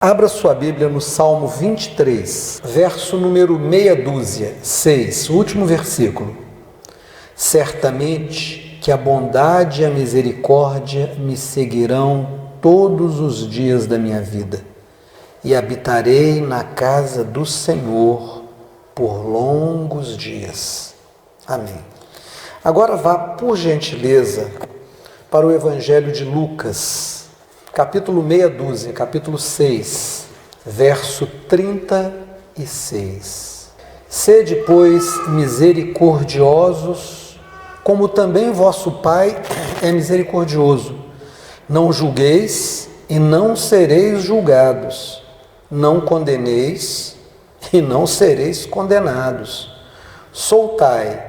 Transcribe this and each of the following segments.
Abra sua Bíblia no Salmo 23, verso número meia dúzia, 6, o último versículo. Certamente que a bondade e a misericórdia me seguirão todos os dias da minha vida, e habitarei na casa do Senhor por longos dias. Amém. Agora vá, por gentileza, para o Evangelho de Lucas, capítulo meia dúzia, capítulo 6, verso 36. Sede, pois, misericordiosos, como também vosso Pai é misericordioso. Não julgueis e não sereis julgados. Não condeneis e não sereis condenados. Soltai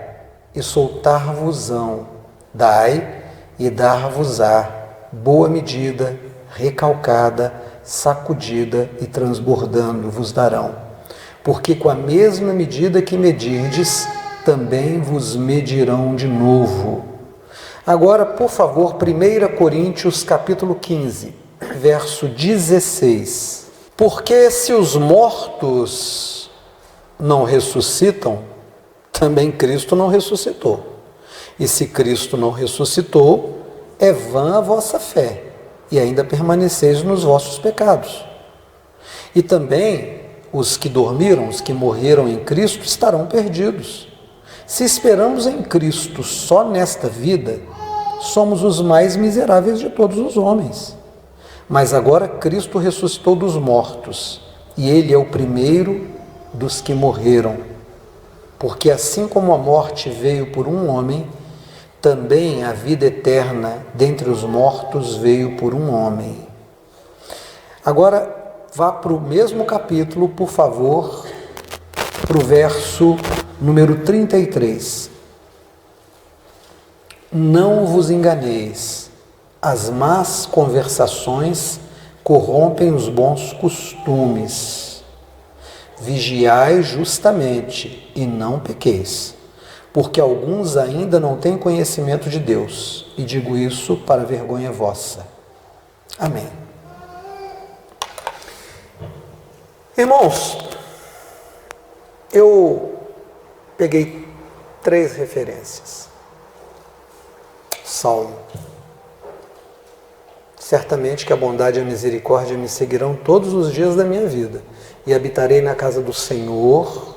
e soltar-vos-ão. Dai e dar-vos-á. Boa medida, recalcada, sacudida e transbordando vos darão. Porque com a mesma medida que medirdes, também vos medirão de novo. Agora, por favor, 1 Coríntios capítulo 15, verso 16. Porque se os mortos não ressuscitam, também Cristo não ressuscitou. E se Cristo não ressuscitou, é vã a vossa fé, e ainda permaneceis nos vossos pecados. E também os que dormiram, os que morreram em Cristo, estarão perdidos. Se esperamos em Cristo só nesta vida, somos os mais miseráveis de todos os homens. Mas agora Cristo ressuscitou dos mortos, e Ele é o primeiro dos que morreram. Porque assim como a morte veio por um homem, também a vida eterna dentre os mortos veio por um homem. Agora, vá para o mesmo capítulo, por favor, para o verso número 33. Não vos enganeis, as más conversações corrompem os bons costumes. Vigiai justamente e não pequeis, porque alguns ainda não têm conhecimento de Deus, e digo isso para vergonha vossa. Amém. Irmãos, eu peguei 3 referências. Salmo. Certamente que a bondade e a misericórdia me seguirão todos os dias da minha vida, e habitarei na casa do Senhor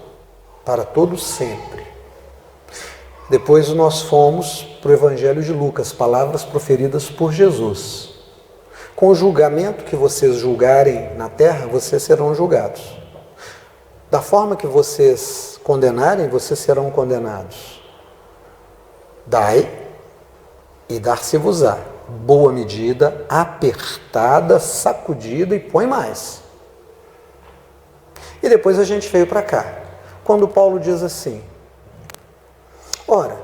para todo sempre. Depois nós fomos para o Evangelho de Lucas, palavras proferidas por Jesus. Com o julgamento que vocês julgarem na terra, vocês serão julgados. Da forma que vocês condenarem, vocês serão condenados. Dai e dar-se-vos-á. Boa medida, apertada, sacudida e põe mais. E depois a gente veio para cá, quando Paulo diz assim: ora,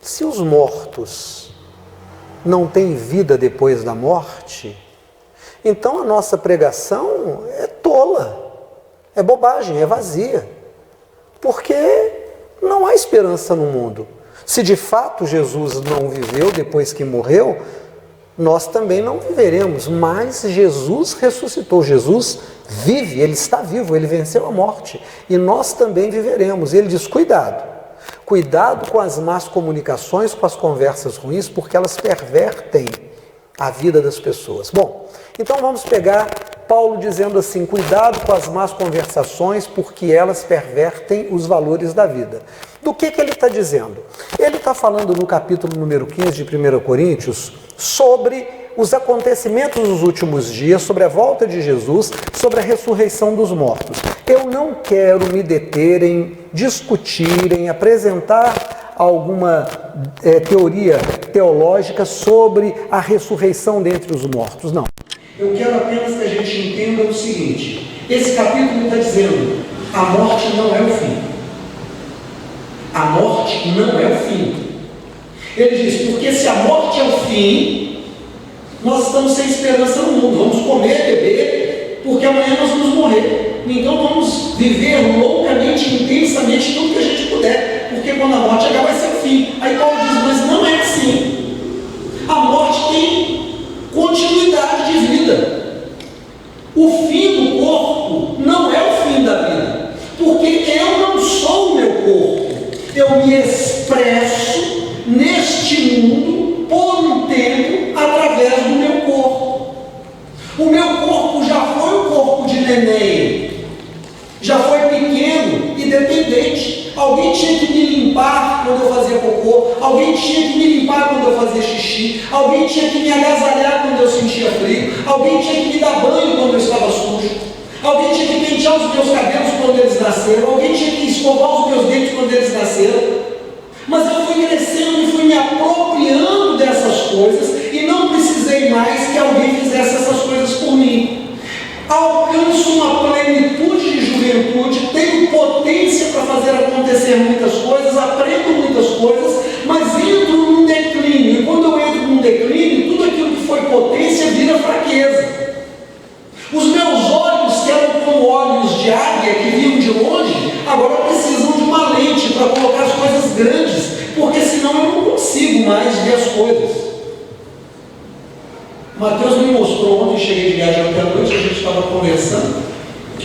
se os mortos não têm vida depois da morte, então a nossa pregação é tola, é bobagem, é vazia, porque não há esperança no mundo. Se de fato Jesus não viveu depois que morreu, nós também não viveremos, mas Jesus ressuscitou, Jesus vive, Ele está vivo, Ele venceu a morte, e nós também viveremos. E Ele diz: cuidado com as más comunicações, com as conversas ruins, porque elas pervertem a vida das pessoas. Bom, então vamos pegar Paulo dizendo assim: cuidado com as más conversações, porque elas pervertem os valores da vida. Do que ele está dizendo? Ele está falando no capítulo número 15 de 1 Coríntios sobre os acontecimentos dos últimos dias, sobre a volta de Jesus, sobre a ressurreição dos mortos. Eu não quero me deter em discutir, em apresentar alguma teoria teológica sobre a ressurreição dentre os mortos, não. Eu quero apenas que a gente entenda o seguinte: esse capítulo está dizendo, a morte não é o fim. A morte não é o fim. Ele diz, porque se a morte é o fim, nós estamos sem esperança no mundo. Vamos comer, beber, porque amanhã nós vamos morrer. Então vamos viver loucamente, intensamente, tudo que a gente puder, porque quando a morte chegar vai ser o fim. Aí Paulo diz, mas não é assim. A morte tem continuidade de vida. O fim corpo, eu me expresso neste mundo por um tempo através do meu corpo. O meu corpo já foi o corpo de neném, já foi pequeno e dependente. Alguém tinha que me limpar quando eu fazia cocô, alguém tinha que me limpar quando eu fazia xixi, alguém tinha que me agasalhar quando eu sentia frio, alguém tinha que me dar banho quando eu estava sujo, alguém tinha que pentear os meus cabelos quando eles nasceram, alguém tinha que escovar os meus dentes quando eles nasceram. Mas eu fui crescendo e fui me apropriando dessas coisas e não precisei mais que alguém fizesse essas coisas por mim. Alcanço uma plenitude de juventude, tenho potência para fazer acontecer muitas coisas, aprendo muitas coisas, mas entro num declínio. E quando eu entro num declínio, tudo aquilo que foi potência vira fraqueza. Os meus olhos, que eram como olhos de águia que vinham de longe, agora precisam de uma lente para colocar as coisas grandes, porque senão eu não consigo mais ver as coisas. Mateus me mostrou ontem, cheguei de viagem ontem à noite, a gente estava conversando.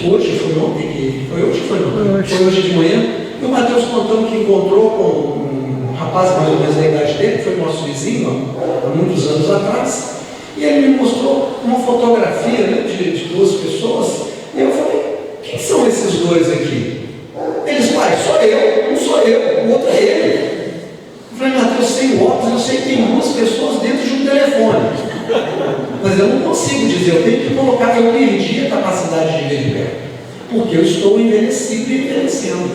Hoje foi ontem, foi hoje de manhã. E o Mateus contando que encontrou com um rapaz mais ou menos da idade dele, foi nosso vizinho há muitos anos atrás. E ele me mostrou uma fotografia, né, de duas pessoas. E eu falei: quem são esses dois aqui? Eles: pai, sou eu, um sou eu, o outro é ele. Eu falei: Mateus, sem óculos, eu sei que tem duas pessoas dentro de um telefone. Mas eu não consigo dizer, eu tenho que colocar, eu perdi a capacidade de ver de perto, porque eu estou envelhecido e envelhecendo.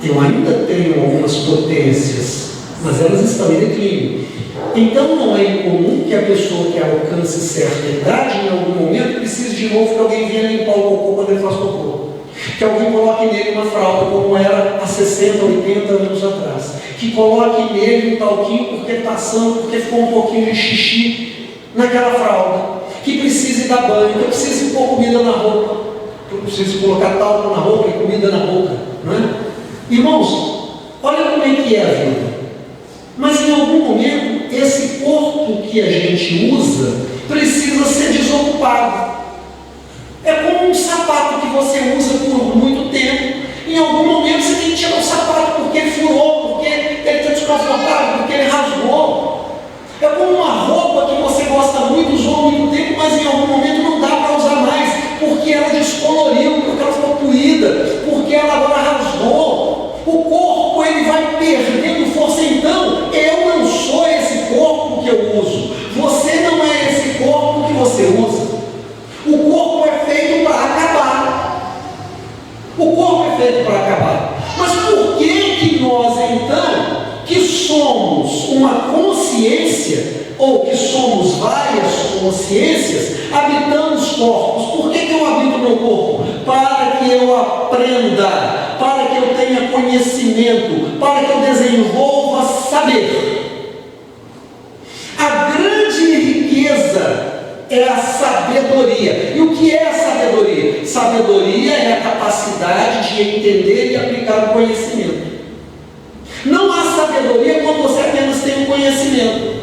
Eu ainda tenho algumas potências, mas elas estão em declínio. Então não é incomum que a pessoa que alcance certa idade, em algum momento, precise de novo que alguém venha limpar o cocô quando ele faz cocô. Que alguém coloque nele uma fralda como era há 60, 80 anos atrás. Que coloque nele um talquinho porque passando, porque ficou um pouquinho de xixi naquela fralda. Que precise dar banho, que precise pôr comida na roupa. Que precise colocar talco na roupa e comida na boca. Não é? Irmãos, olha como é que é a vida. Mas em algum momento, esse corpo que a gente usa precisa ser desocupado. É como um sapato que você usa por muito tempo. Em algum momento você tem que tirar o sapato porque ele furou, porque ele está desconfortável, porque ele rasgou. É como uma roupa que você gosta muito, usou há muito tempo, mas em algum momento não dá para usar mais, porque ela descoloriu, porque ela ficou puída, porque ela agora rasgou. O corpo ele vai perdendo força. Então, eu não sou esse corpo que eu uso. Você não é esse corpo que você usa. O corpo é feito para acabar. O corpo é feito para acabar. Mas por que nós, então, que somos uma consciência, ou que somos várias consciências, habitamos corpos? Por que eu habito meu corpo? Para que eu aprenda, para que eu tenha conhecimento, para que eu desenvolva saber. A grande riqueza é a sabedoria. E o que é a sabedoria? Sabedoria é a capacidade de entender e aplicar o conhecimento. Não há sabedoria quando você apenas tem o conhecimento.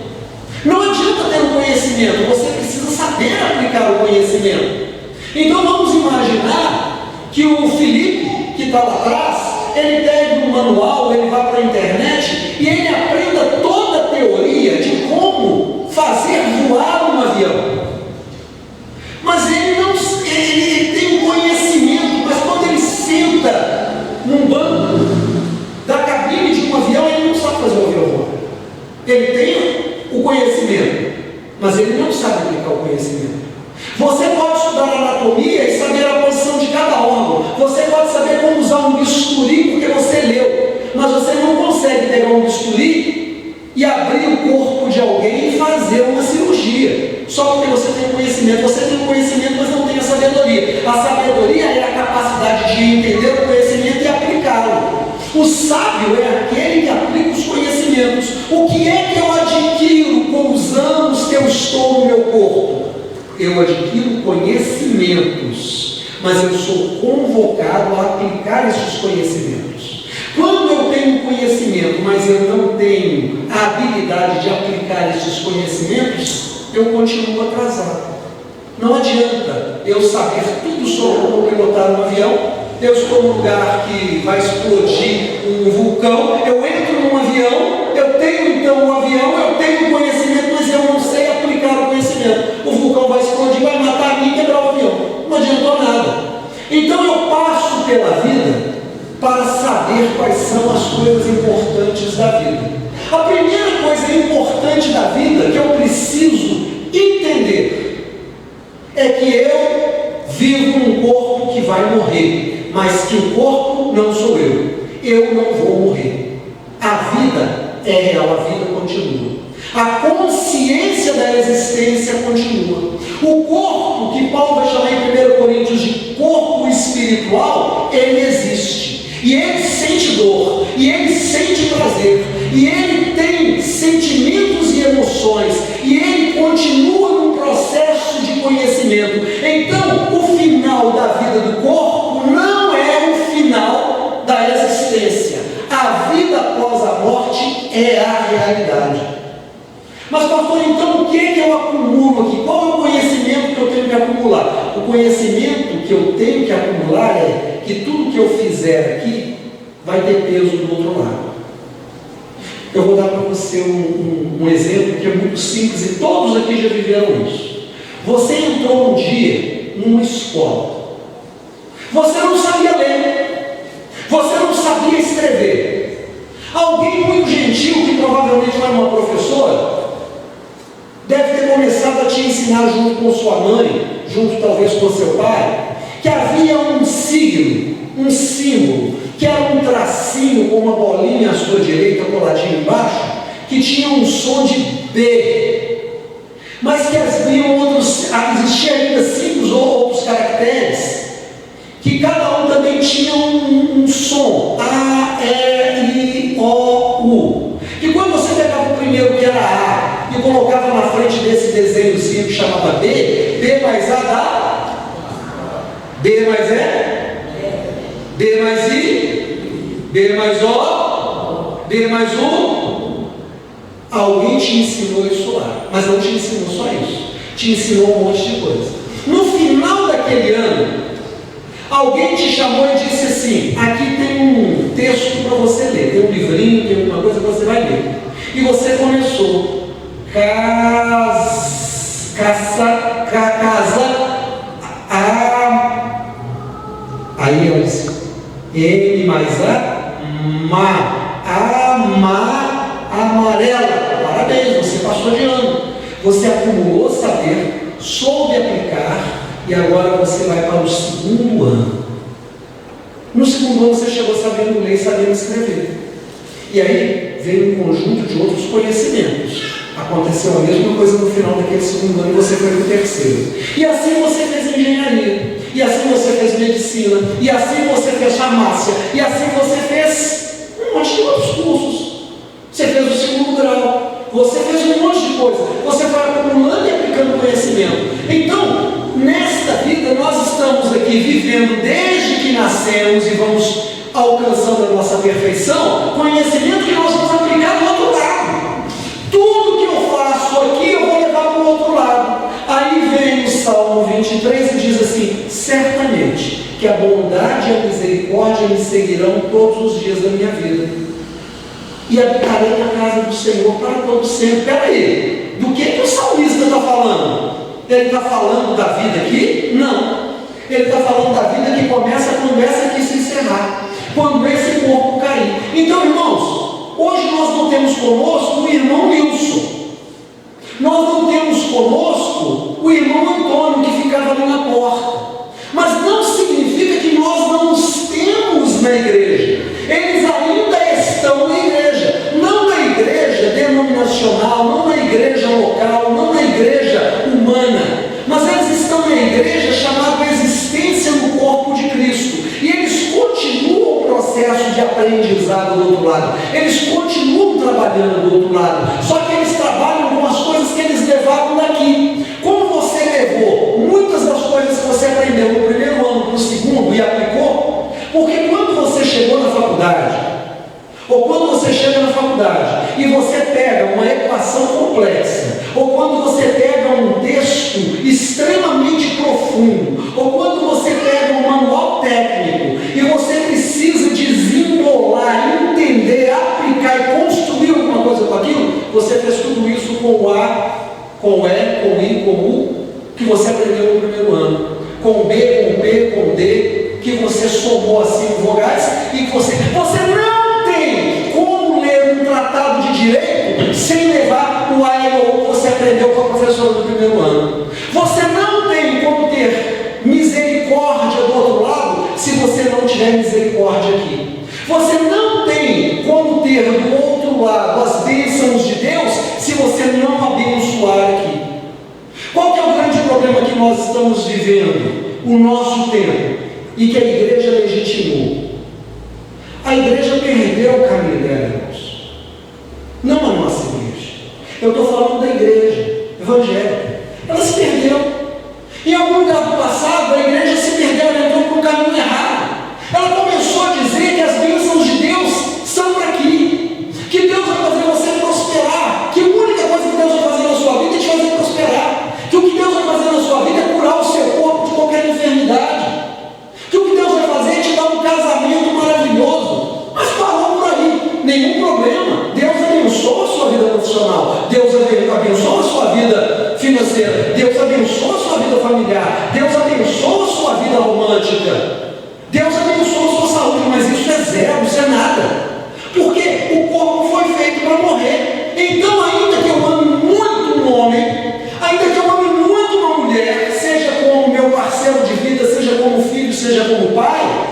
Não adianta ter o conhecimento, você precisa saber aplicar o conhecimento. Então vamos imaginar que o Felipe, que está lá atrás, ele pega um manual, ele vai para a internet e ele aprenda toda a teoria de como fazer voar um avião. Mas ele tem um conhecimento, mas quando ele senta num banco da cabine de um avião, ele não sabe fazer o avião voar. Ele tem o conhecimento, mas ele não sabe aplicar o conhecimento. Você pode estudar anatomia e saber a posição de cada órgão. Você pode saber como usar um bisturi porque você leu, mas você não consegue pegar um bisturi e abrir o corpo de alguém e fazer uma cirurgia. Só porque você tem conhecimento. Você tem conhecimento, mas não tem a sabedoria. A sabedoria é a capacidade de entender o conhecimento e aplicá-lo. O sábio é aquele que aplica os conhecimentos. O que é que eu adquiro com os anos que eu estou no meu corpo? Eu adquiro conhecimentos, mas eu sou convocado a aplicar esses conhecimentos. Quando eu tenho conhecimento, mas eu não tenho a habilidade de aplicar esses conhecimentos, eu continuo atrasado. Não adianta eu saber tudo sobre como pilotar um avião eu estou num lugar que vai explodir um vulcão, eu entro num avião, eu tenho então um avião, eu tenho conhecimento, mas eu não sei aplicar o conhecimento. O vulcão vai explodir, vai matar a mim e quebrar o avião. Não adiantou nada. Então eu passo pela vida para saber quais são as coisas importantes da vida. A primeira coisa importante da vida que eu preciso entender é que eu vivo num corpo que vai morrer, mas que o corpo não sou eu. Eu não vou morrer. A vida é real, a vida continua. A consciência da existência continua. O corpo, que Paulo vai chamar em 1 Coríntios de corpo espiritual, ele existe. E ele sente dor, e ele sente prazer, e ele tem sentimentos e emoções, e ele continua num processo de conhecimento. Então, o final da vida do corpo não é o final da existência. A vida após a morte é a realidade. Mas, pastor, então o que é que eu acumulo aqui? Qual é o conhecimento que eu tenho que acumular? O conhecimento que eu tenho que acumular é que tudo que eu fizer aqui vai ter peso do outro lado. Eu vou dar para você um exemplo que é muito simples e todos aqui já viveram isso. Você entrou um dia numa escola. Você não sabia ler. Você não sabia escrever. Alguém muito gentil, que provavelmente era uma professora, deve ter começado a te ensinar junto com sua mãe, junto talvez com seu pai, que havia um signo, um símbolo, que era um tracinho com uma bolinha à sua direita, coladinho embaixo, que tinha um som de B, mas que haviam outros, existiam ainda 5 outros caracteres, que cada um também tinha um som, A, E, I, O, U, e quando você pegava o primeiro, que era A, e colocava na frente desse desenhozinho que chamava B, B mais A dá B mais E, B mais I, B mais O, B mais U. Alguém te ensinou isso lá, mas não te ensinou só isso, te ensinou um monte de coisa. No final daquele ano, alguém te chamou e disse assim: aqui tem um texto para você ler, tem um livrinho, tem alguma coisa que você vai ler. E você começou. Aí ela disse M mais amarela. Parabéns, você passou de ano. Você acumulou saber, soube aplicar, e agora você vai para o segundo ano. No segundo ano você chegou sabendo ler e sabendo escrever. E aí veio um conjunto de outros conhecimentos. Aconteceu a mesma coisa no final daquele segundo ano e você foi para o terceiro. E assim você fez engenharia, e assim você fez medicina, e assim você fez farmácia, e assim você fez um monte de outros cursos. Você fez o segundo grau, você fez um monte de coisa, você vai acumulando e aplicando conhecimento. Então, nesta vida nós estamos aqui vivendo desde que nascemos e vamos alcançando a nossa perfeição, conhecimento que nós vamos aplicar do outro lado. Tudo que eu faço aqui eu vou levar para o outro lado. Aí vem o Salmo 23 e diz assim: certamente que a bondade e a misericórdia me seguirão todos os dias da minha vida, e habitarei na casa do Senhor para todo sempre. Espera aí, do que o salmista está falando? Ele está falando da vida aqui? Não. Ele está falando da vida que começa quando essa aqui se encerrar, quando esse corpo cair. Então, irmãos, hoje nós não temos conosco o irmão Wilson. Nós não temos conosco o irmão Antônio, que ficava ali na porta. Mas não significa que nós não os temos na igreja. Eles ainda estão na igreja. Não na igreja denominacional, não na igreja local, não na igreja humana. Mas eles estão na igreja chamada existência no corpo de Cristo. E eles continuam o processo de aprendizado do outro lado. Eles continuam trabalhando do outro lado. Só que eles trabalham com as coisas que eles levaram daqui. Como você levou muitas das coisas que você aprendeu no primeiro ano para o segundo e aplicou, porque quando você chegou na faculdade, ou quando você chega na faculdade e você pega uma equação complexa, ou quando você pega um texto extremamente profundo, ou quando você pega um manual nó técnico e você precisa desembolar, entender, aplicar e construir alguma coisa com aquilo, você fez tudo isso com o A, com o E, com o I, com o U, que você aprendeu no primeiro ano, com o B, com o P, com o D, que você somou as 5 vogais e que você não tem como ler um tratado de direito sem levar o A e o U que você aprendeu com a professora do primeiro ano. Você não tem como ter misericórdia do outro lado se você não tiver misericórdia aqui. Você não tem como ter do outro lado as bênçãos de Deus se você não abençoar aqui. Qual que é o grande problema que nós estamos vivendo? O nosso tempo, e que a igreja legitimou. A igreja perdeu o caminho dela, irmãos. Não a nossa igreja. Eu estou falando da igreja evangélica. Ela se perdeu. Em algum lugar do passado, a igreja se perdeu, ela entrou para o caminho errado. Ela começou a dizer que as bênçãos de Deus são para aqui, que Deus vai fazer você prosperar, que a única coisa que Deus vai fazer na sua vida é te fazer prosperar, que o que Deus vai fazer na sua vida é curar o seu corpo de qualquer enfermidade, que o que Deus vai fazer é te dar um casamento maravilhoso. Mas parou por aí, nenhum problema. Deus abençoa a sua vida profissional, Deus abençoa a sua vida financeira, Deus abençoa a sua vida familiar, Deus abençoa a sua vida romântica, Deus abençoa a sua saúde, mas isso é zero, isso é nada, porque o corpo foi feito para morrer. Então, ainda que eu ame muito um homem, ainda que eu ame muito uma mulher, seja como meu parceiro de vida, seja como filho, seja como pai,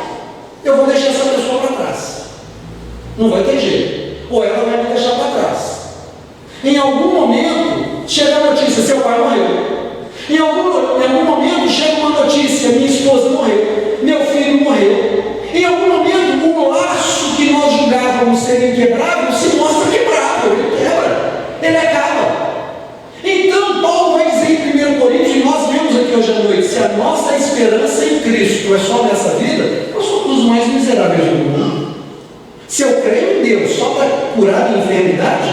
eu vou deixar essa pessoa para trás. Não vai ter jeito. Ou ela vai me deixar para trás. Em algum momento, chega a notícia, seu pai morreu. Em algum momento, chega uma notícia, minha esposa morreu, meu filho morreu. Em algum momento, o laço que nós julgávamos ser inquebrável se mostra quebrável, ele quebra, ele acaba. Então, Paulo vai dizer em 1 Coríntios, e nós vemos aqui hoje à noite, se a nossa esperança em Cristo é só nessa vida, nós somos os mais miseráveis do mundo. Se eu creio em Deus só para curar minha enfermidade,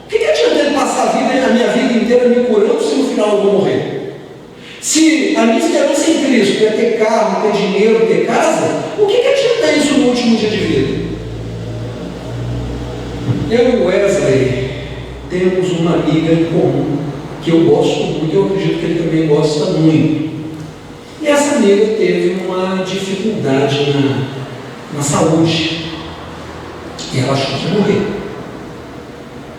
o que adianta ele passar a minha vida inteira me curando se no final eu vou morrer? Se a minha esperança em Cristo é ter carro, ter dinheiro, ter casa, o que adianta isso no último dia de vida? Eu e o Wesley temos uma amiga em comum que eu gosto muito e eu acredito que ele também gosta muito. E essa amiga teve uma dificuldade na saúde e ela achou que ia morrer.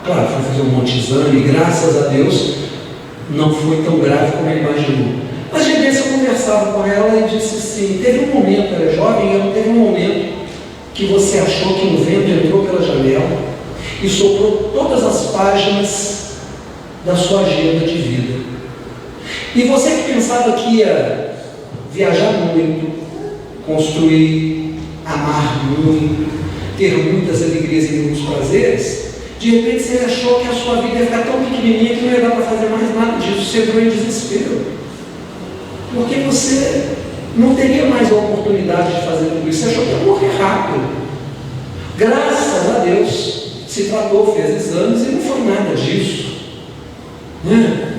Claro, foi fazer um monte de exame e graças a Deus não foi tão grave como ele imaginou. Mas de vez eu conversava com ela e disse assim, teve um momento, ela é jovem, teve um momento que você achou que um vento entrou pela janela e soprou todas as páginas da sua agenda de vida. E você que pensava que ia viajar muito, construir, amar muito, ter muitas alegrias e muitos prazeres, de repente você achou que a sua vida ia ficar tão pequenininha que não ia dar para fazer mais nada disso. Você entrou em desespero, porque você não teria mais a oportunidade de fazer tudo isso. Você achou que ia morrer rápido. Graças a Deus se tratou, fez exames e não foi nada disso.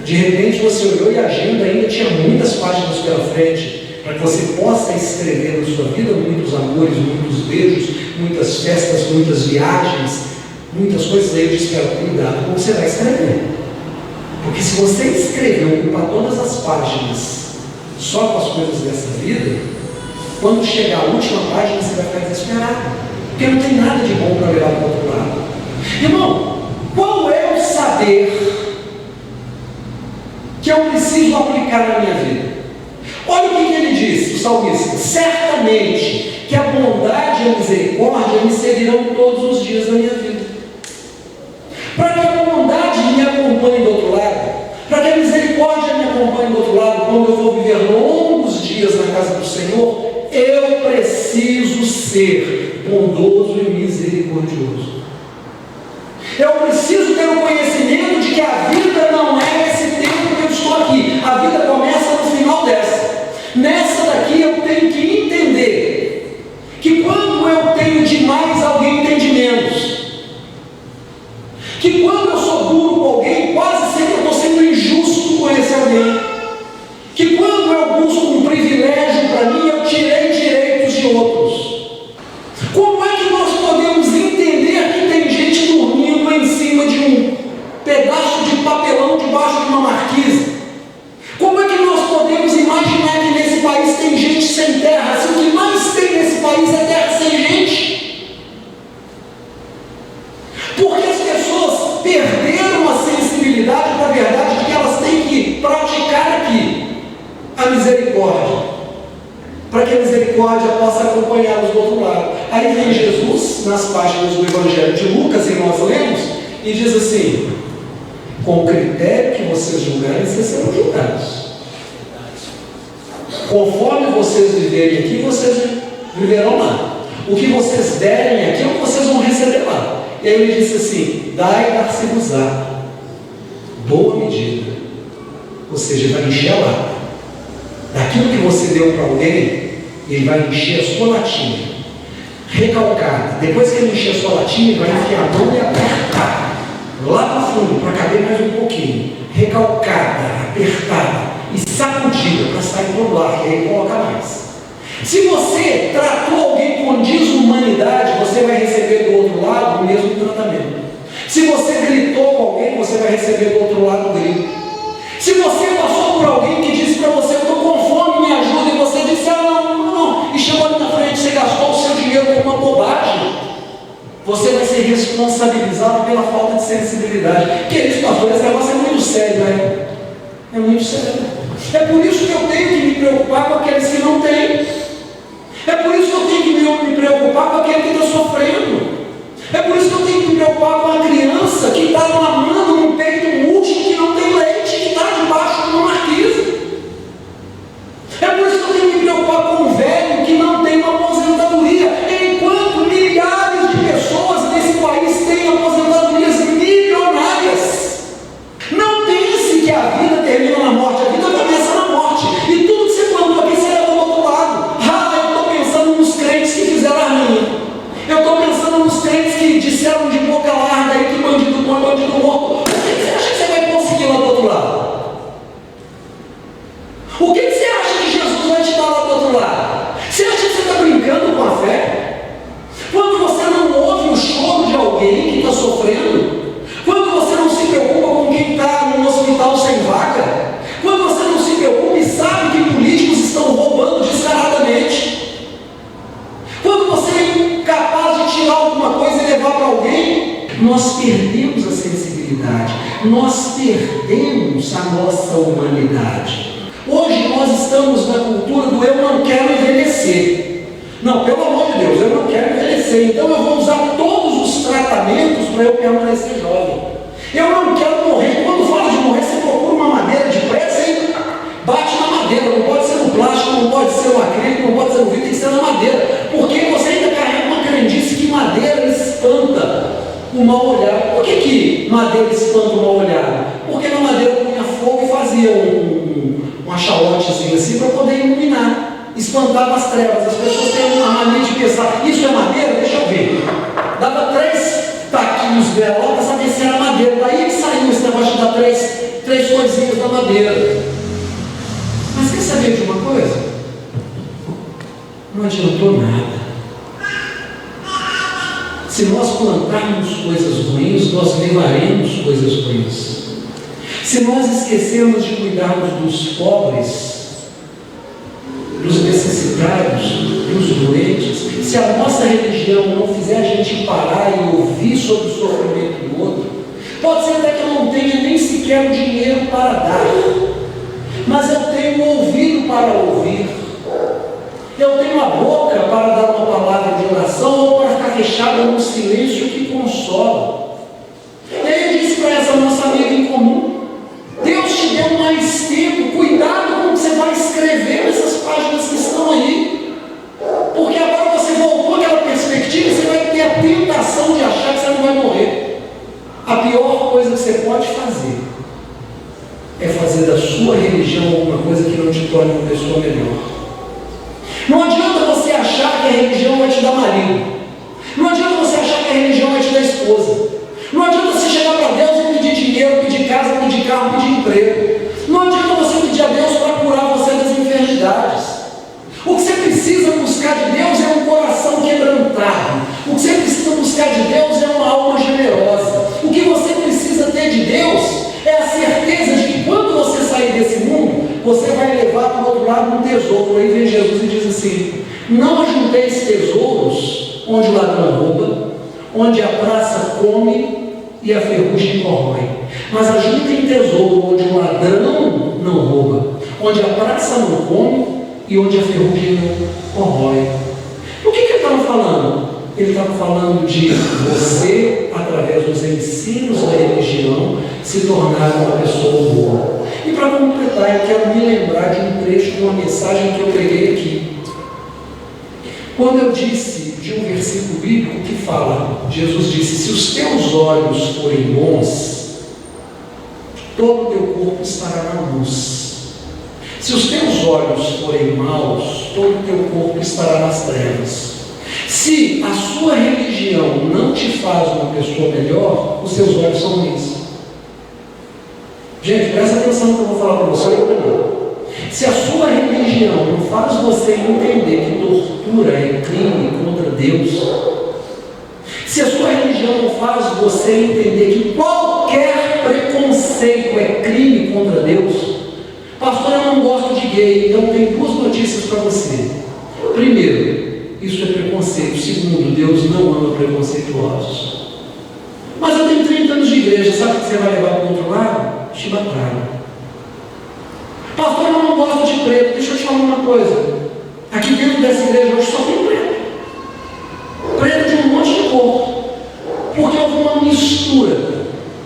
De repente você olhou e a agenda ainda tinha muitas páginas pela frente, para que você possa escrever na sua vida muitos amores, muitos beijos, muitas festas, muitas viagens, muitas coisas. Aí eu disse, cuidado como você vai escrever, porque se você escrever, ocupar todas as páginas só com as coisas dessa vida, quando chegar a última página você vai ficar desesperado, porque não tem nada de bom para levar para o outro lado. Irmão, qual é o saber que eu preciso aplicar na minha vida? Olha o que ele disse, o salmista: certamente que a bondade e a misericórdia me seguirão todos os dias da minha vida. Para que a bondade me acompanhe do outro lado, para que a misericórdia me acompanhe do outro lado, quando eu vou viver longos dias na casa do Senhor, eu preciso ser bondoso e misericordioso. Eu preciso ter o conhecimento de que a vida não é esse tempo que eu estou aqui. A vida começa no final dessa. Nessa daqui eu tenho que entender que quando eu tenho demais, alguém tem de menos. Que quando eu sou duro com alguém, quase sempre eu estou sendo injusto com esse alguém. Que quando eu busco um privilégio para mim, eu tirei direito misericórdia possa acompanhá-los do outro lado. Aí vem Jesus, nas páginas do Evangelho de Lucas, e nós lemos, e diz assim: com o critério que vocês julgarem, vocês serão julgados. Conforme vocês viverem aqui, vocês viverão lá. O que vocês derem aqui é o que vocês vão receber lá. E aí ele disse assim: dai e dar-se-vos-á, boa medida, ou seja, vai encher a lata. Daquilo que você deu para alguém, ele vai encher a sua latinha, recalcada. Depois que ele encher a sua latinha, ele vai enfiar a mão e apertar lá no fundo, para caber mais um pouquinho, recalcada, apertada e sacudida para sair do ar, e aí coloca mais. Se você tratou alguém com desumanidade, você vai receber do outro lado o mesmo tratamento. Se você gritou com alguém, você vai receber do outro lado o grito. Se você passou por alguém que disse para você: eu estou com fome, me ajuda, e você disse: ah, não, e chegou ali na frente, você gastou o seu dinheiro com uma bobagem, você vai ser responsabilizado pela falta de sensibilidade. Queridos pastores, esse negócio é muito sério, né? É muito sério. É por isso que eu tenho que me preocupar com aqueles que não têm. É por isso que eu tenho que me preocupar com aquele que está sofrendo. É por isso que eu tenho que me preocupar com a criança que está mamando num peito murcho, que não tem leite, que está debaixo de uma marquise. É por isso que eu tenho que me preocupar com o velho que não tem uma aposentadoria, enquanto milhares de pessoas nesse país têm aposentadorias milionárias. Não pense que a vida termina na morte, a vida começa na morte. E tudo que você plantou aqui, você leva do outro lado. Ah, eu estou pensando nos crentes que fizeram a minha. Eu estou pensando nos crentes que disseram de boca larga aí que bandido bom é bandido morto. O que você acha que você vai conseguir lá do outro lado? O que você acha que Jesus vai te dar lá do outro lado? Você acha que você está brincando com a fé? Quando você não ouve o choro de alguém que está sofrendo, quando você não se preocupa com quem está no hospital sem vaga, quando você não se preocupa e sabe que políticos estão roubando descaradamente, quando você é incapaz de tirar alguma coisa e levar para alguém, nós perdemos a sensibilidade, nós perdemos a nossa humanidade. Hoje nós estamos na cultura do eu não quero envelhecer. Não, pelo amor de Deus, eu não quero envelhecer, então eu vou usar todos os tratamentos para eu permanecer jovem. Eu não quero morrer. Quando fala de morrer, você procura uma madeira depressa e bate na madeira. Não pode ser no plástico, não pode ser no acrílico, não pode ser no vidro, tem que ser na madeira. Porque você ainda carrega uma crendice que madeira espanta o mal olhado. Por que madeira espanta o mal olhado? Porque na madeira punha fogo e fazia uma chalotezinha assim para poder iluminar, espantava as trevas. As pessoas têm uma mania de pensar: isso é madeira? Deixa eu ver. Dava 3 taquinhos dela para saber se era madeira. Daí que saiu esse negócio de dar 3 coisinhas da madeira. Mas quer saber de uma coisa? Não adiantou nada. Se nós plantarmos coisas ruins, nós levaremos coisas ruins. Se nós esquecermos de cuidarmos dos pobres, dos necessitados, dos doentes, se a nossa religião não fizer a gente parar e ouvir sobre o sofrimento do outro, pode ser até que eu não tenha nem sequer o dinheiro para dar, mas eu tenho o ouvido para ouvir, eu tenho a boca para dar uma palavra de oração ou para ficar fechada num silêncio que consola. E aí eu disse para essa nossa amiga em comum: Deus te deu mais tempo, cuidado com o que você vai escrever nessas páginas que estão aí, porque agora você voltou àquela perspectiva e você vai ter a tentação de achar que você não vai morrer. A pior coisa que você pode fazer é fazer da sua religião alguma coisa que não te torne uma pessoa melhor. Não adianta você achar que a religião vai te dar marido, não adianta você achar que a religião vai te dar esposa, não adianta você chegar para Deus e pedir dinheiro, pedir casa, pedir carro, pedir emprego. Não adianta você pedir a Deus para curar você das enfermidades. O que você precisa buscar de Deus é um coração quebrantado. O que você precisa buscar de Deus é uma alma generosa. O que você precisa ter de Deus é a certeza de que quando você sair desse mundo, você vai levar para o outro lado um tesouro. Aí vem Jesus e diz assim: não ajunteis tesouros onde o ladrão rouba, onde a praça come e a ferrugem corrói, mas ajuntem tesouro onde o ladrão não rouba, onde a praça não come e onde a ferrugem não corrói. O que ele estava falando? Ele estava falando de você, através dos ensinos da religião, se tornar uma pessoa boa. E para completar, eu quero me lembrar de um trecho de uma mensagem que eu preguei aqui. Quando eu disse de um versículo bíblico que fala, Jesus disse: se os teus olhos forem bons, todo o teu corpo estará na luz. Se os teus olhos forem maus, todo o teu corpo estará nas trevas. Se a sua religião não te faz uma pessoa melhor, os seus olhos são ruins. Gente, presta atenção no que eu vou falar para você. Se a sua religião não faz você entender que tortura é crime contra Deus, se a sua religião não faz você entender que qualquer preconceito é crime contra Deus, pastor, eu não gosto de gay, então tem duas notícias para você. Primeiro, isso é preconceito. Segundo, Deus não ama preconceituosos. Mas eu tenho 30 anos de igreja, sabe o que você vai levar para o outro lado? Chibatada. Pastor, eu não gosto de preto. Deixa eu te falar uma coisa. Aqui dentro dessa igreja hoje só tem preto. Preto de um monte de cor. Porque houve uma mistura.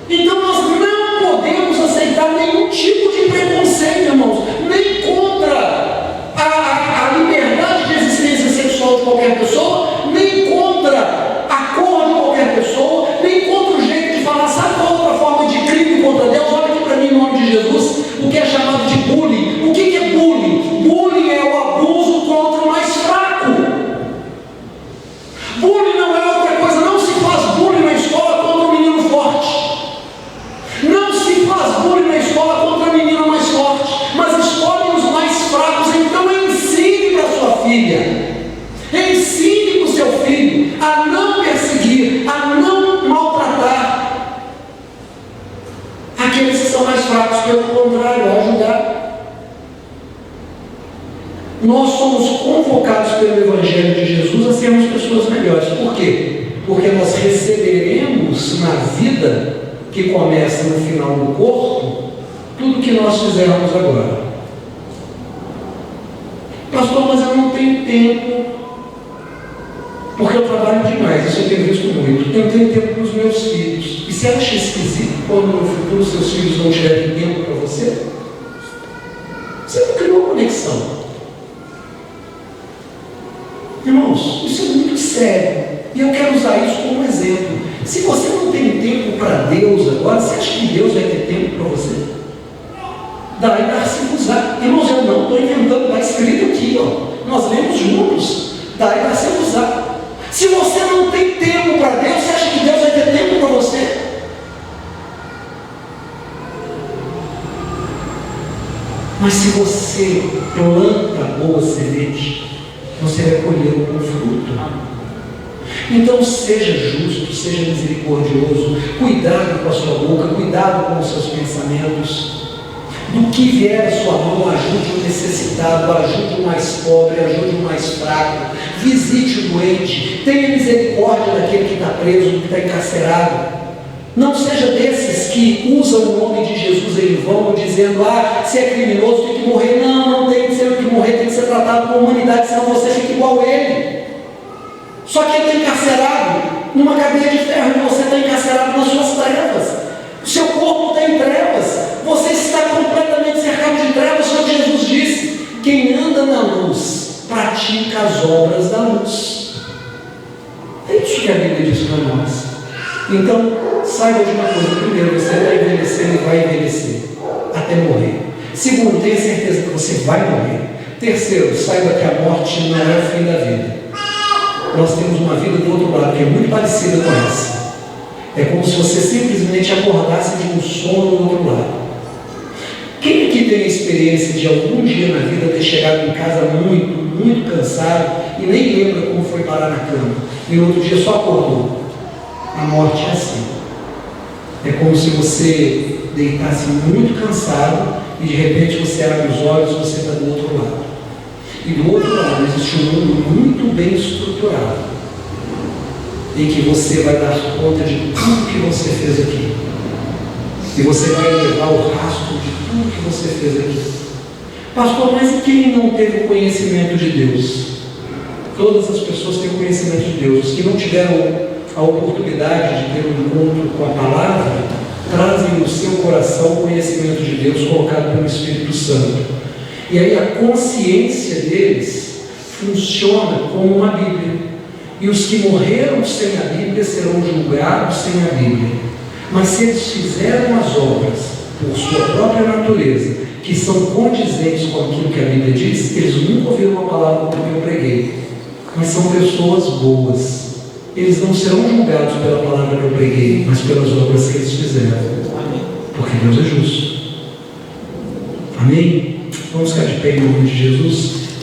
Então nós não podemos aceitar nenhum tipo de preconceito, irmãos. Nem contra a liberdade de existência sexual de qualquer pessoa, nem contra a cor de qualquer pessoa, nem contra o jeito de falar. Sabe qual outra forma de crime contra Deus? Olha aqui para mim, em nome de Jesus, o que é chamado de bullying. O que é bullying? Bullying é o abuso contra o mais fraco. Bullying não é outra coisa. Não se faz bullying na escola contra o menino forte. Não se faz bullying na escola contra a menina mais forte. Mas escolhem os mais fracos. Então ensine para sua filha. Ensine para o seu filho a não perseguir, a não maltratar aqueles que são mais fracos, pelo contrário, a ajudar. Nós somos convocados pelo Evangelho de Jesus a sermos pessoas melhores. Por quê? Porque nós receberemos na vida, que começa no final do corpo, tudo que nós fizermos agora. Pastor, mas eu não tenho tempo, porque eu trabalho demais, isso eu tenho visto muito. Eu não tenho tempo para os meus filhos. E você acha esquisito quando no futuro seus filhos não tiverem tempo para você? Você não criou conexão. Irmãos, isso é muito sério. E eu quero usar isso como exemplo. Se você não tem tempo para Deus agora, você acha que Deus vai ter tempo para você? Daí dar-se-vos-á. Irmãos, eu não estou inventando, está escrito aqui, ó. Nós lemos juntos. Daí dar-se-vos-á. Se você não tem tempo para Deus, você acha que Deus vai ter tempo para você? Mas se você planta boa semente, você vai colher um bom fruto. Então seja justo, seja misericordioso, cuidado com a sua boca, cuidado com os seus pensamentos. Do que vier a sua mão, ajude o necessitado, ajude o mais pobre, ajude o mais fraco, visite o doente, tenha misericórdia daquele que está preso, que está encarcerado. Não seja desses que usam o nome de Jesus em vão, dizendo: se é criminoso tem que morrer. Não tem que morrer, tem que ser tratado com humanidade, senão você fica igual a ele. Só que ele está encarcerado numa cadeia de ferro e você está encarcerado nas suas trevas. O seu corpo está em trevas, você está completamente cercado de trevas. Só que Jesus disse: quem anda na luz pratica as obras da luz. É isso que a Bíblia diz para nós. Então, saiba de uma coisa: primeiro, você vai envelhecer e vai envelhecer até morrer. Segundo, tenha certeza que você vai morrer. Terceiro, saiba que a morte não é o fim da vida. Nós temos uma vida do outro lado que é muito parecida com essa. É como se você simplesmente acordasse de um sono do outro lado. Quem aqui tem a experiência de algum dia na vida ter chegado em casa muito cansado e nem lembra como foi parar na cama, e no outro dia só acordou? A morte é assim. É como se você deitasse muito cansado e de repente você abre os olhos e você está do outro lado. E do outro lado existe um mundo muito bem estruturado, em que você vai dar conta de tudo que você fez aqui. E você vai levar o rastro de tudo que você fez aqui. Pastor, mas e quem não teve o conhecimento de Deus? Todas as pessoas têm o conhecimento de Deus. Os que não tiveram a oportunidade de ter um encontro com a palavra, trazem no seu coração o conhecimento de Deus colocado pelo Espírito Santo. E aí a consciência deles funciona como uma Bíblia. E os que morreram sem a Bíblia serão julgados sem a Bíblia. Mas se eles fizeram as obras por sua própria natureza, que são condizentes com aquilo que a Bíblia diz, eles nunca ouviram uma palavra como eu preguei. Mas são pessoas boas. Eles não serão julgados pela palavra que eu preguei, mas pelas obras que eles fizeram. Amém. Porque Deus é justo. Amém? Vamos ficar de pé em nome de Jesus.